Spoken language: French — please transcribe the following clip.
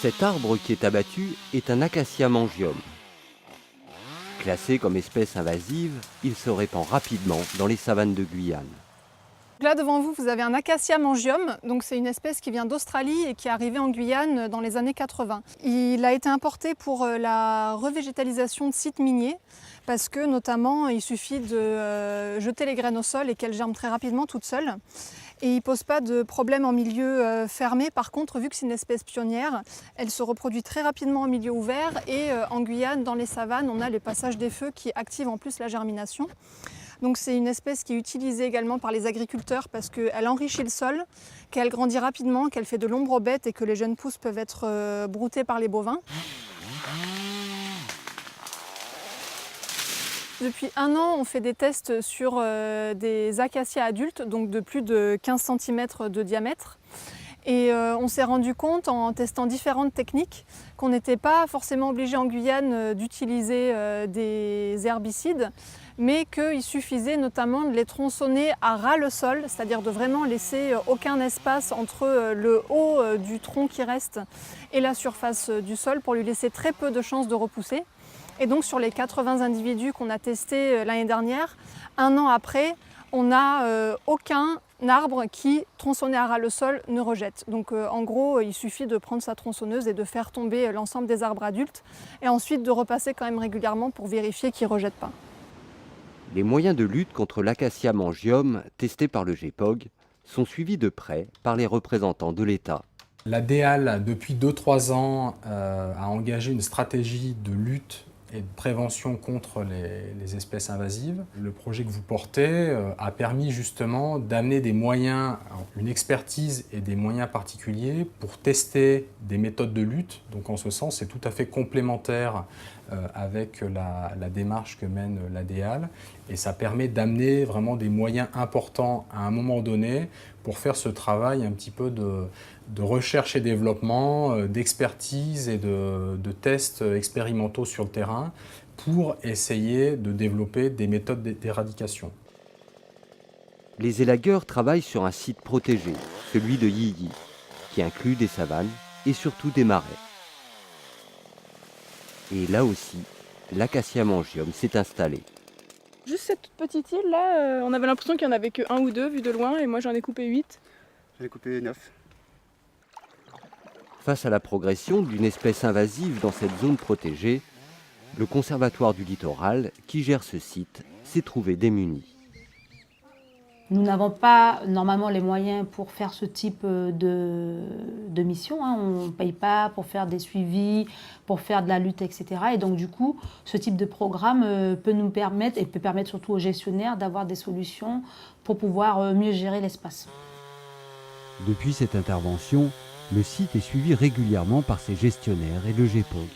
Cet arbre qui est abattu est un Acacia mangium. Classé comme espèce invasive, il se répand rapidement dans les savanes de Guyane. Là devant vous, vous avez un Acacia mangium, donc c'est une espèce qui vient d'Australie et qui est arrivée en Guyane dans les années 80. Il a été importé pour la revégétalisation de sites miniers, parce que notamment il suffit de jeter les graines au sol et qu'elles germent très rapidement toutes seules. Et il ne pose pas de problème en milieu fermé. Par contre, vu que c'est une espèce pionnière, elle se reproduit très rapidement en milieu ouvert et en Guyane, dans les savanes, on a le passage des feux qui active en plus la germination. Donc c'est une espèce qui est utilisée également par les agriculteurs parce qu'elle enrichit le sol, qu'elle grandit rapidement, qu'elle fait de l'ombre aux bêtes et que les jeunes pousses peuvent être broutées par les bovins. Depuis 1 an, on fait des tests sur des acacias adultes, donc de plus de 15 cm de diamètre. Et on s'est rendu compte en testant différentes techniques qu'on n'était pas forcément obligé en Guyane d'utiliser des herbicides, mais qu'il suffisait notamment de les tronçonner à ras le sol, c'est-à-dire de vraiment laisser aucun espace entre le haut du tronc qui reste et la surface du sol pour lui laisser très peu de chances de repousser. Et donc sur les 80 individus qu'on a testés l'année dernière, 1 an après, on n'a aucun arbre qui, tronçonné à ras le sol, ne rejette. Donc en gros, il suffit de prendre sa tronçonneuse et de faire tomber l'ensemble des arbres adultes et ensuite de repasser quand même régulièrement pour vérifier qu'ils ne rejettent pas. Les moyens de lutte contre l'Acacia mangium testés par le GEPOG sont suivis de près par les représentants de l'État. La DEAL, depuis 2-3 ans, a engagé une stratégie de lutte et de prévention contre les espèces invasives. Le projet que vous portez a permis justement d'amener des moyens, une expertise et des moyens particuliers pour tester des méthodes de lutte. Donc en ce sens, c'est tout à fait complémentaire avec la démarche que mène la DEAL. Et ça permet d'amener vraiment des moyens importants à un moment donné pour faire ce travail un petit peu de recherche et développement, d'expertise et de tests expérimentaux sur le terrain pour essayer de développer des méthodes d'éradication. Les élagueurs travaillent sur un site protégé, celui de Yilli, qui inclut des savanes et surtout des marais. Et là aussi, l'Acacia mangium s'est installé. Juste cette toute petite île là, on avait l'impression qu'il n'y en avait que 1 ou 2 vu de loin et moi j'en ai coupé 8. J'en ai coupé 9. Face à la progression d'une espèce invasive dans cette zone protégée, le Conservatoire du littoral, qui gère ce site, s'est trouvé démuni. Nous n'avons pas normalement les moyens pour faire ce type de mission. On ne paye pas pour faire des suivis, pour faire de la lutte, etc. Et donc du coup, ce type de programme peut nous permettre, et peut permettre surtout aux gestionnaires d'avoir des solutions pour pouvoir mieux gérer l'espace. Depuis cette intervention, le site est suivi régulièrement par ses gestionnaires et le GEPOG.